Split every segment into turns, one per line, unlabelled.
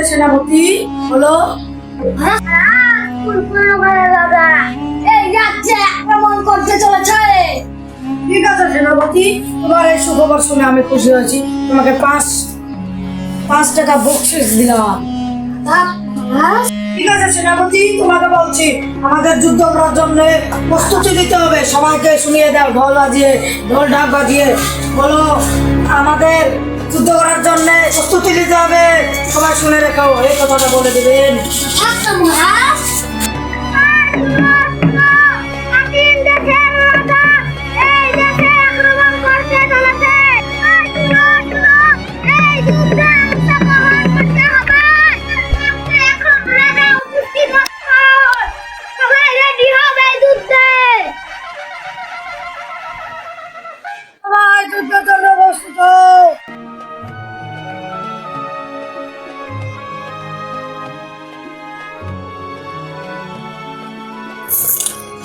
সেনাপতি হলো।
এই যাচ্ছে আক্রমণ করতে চলেছে।
ঠিক আছে সেনাপতি, তোমার এই সুখবর শুনে আমি খুশি হয়েছি। তোমাকে পাঁচ টাকা বকশিস দিলাম। ঠিক আছে সেনাপতি, তোমাকে বলছি আমাদের যুদ্ধ করার জন্য প্রস্তুতি নিতে হবে। সবাইকে শুনিয়ে দাও, ঢোল ঢাক বাজিয়ে বলো আমাদের যুদ্ধ করার জন্য প্রস্তুতি নিতে হবে। সবাই শুনে রেখো, এই কথাটা বলে দেবেন। সবাই যুদ্ধের জন্য প্রস্তুত হও।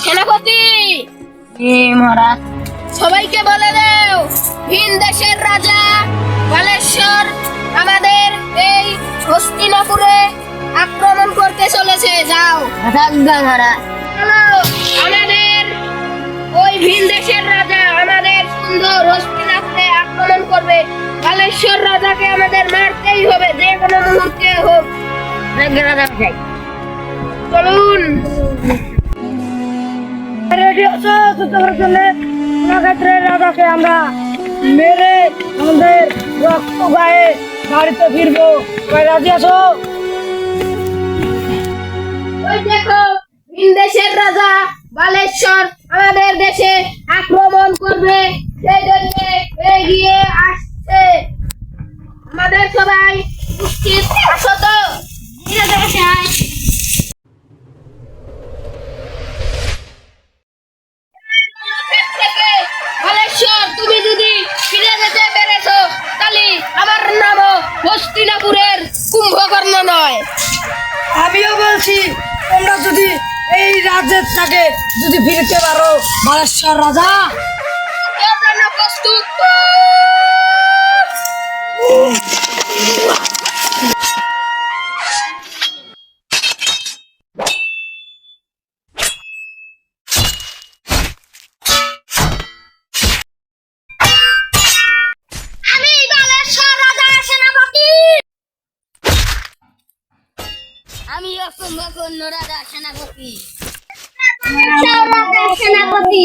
সেনাপতি মহারাজ, সবাইকে বলে দাও ভিন দেশের রাজা বালেশ্বর আমাদের এই হস্তিনাপুরে আক্রমণ করতে চলেছে। যাও চলো, আমাদের ওই ভিন দেশের রাজা আমাদের সুন্দর হস্তিনাপুরে আক্রমণ করবে। বালেশ্বর রাজাকে আমাদের মারতেই হবে, যে কোনো মুহূর্তে হোক। চলুন।
রেডি আছো যুদ্ধ করার জন্য? নক্ষত্রের রাজাকে আমরা মেরে আমাদের রক্ত গায়ে বাড়িতে ফিরবো। সবাই রাজি আছো?
ওই দেখো ভিন দেশের রাজা বালেশ্বর আমাদের দেশে আক্রমণ করবে, সেই জন্য এগিয়ে আসছে। আমাদের সবাই উপস্থিত আছো তো? থেকে বালেশ্বর তুমি যদি ফিরে যেতে পেরেছো, তাহলে আমার নামও হস্তিনাপুরের কুম্ভকর্ণ নয়।
আমিও বলছি তোমরা যদি এই রাজ্যের থেকে যদি ফিরতে পারো বালেশ্বর রাজা।
এর জন্য প্রস্তুত। আমি বালেশ্বর রাজা সেনাপতি। আমি কুম্ভকর্ণ রাজা সেনাপতি। সেনাপতি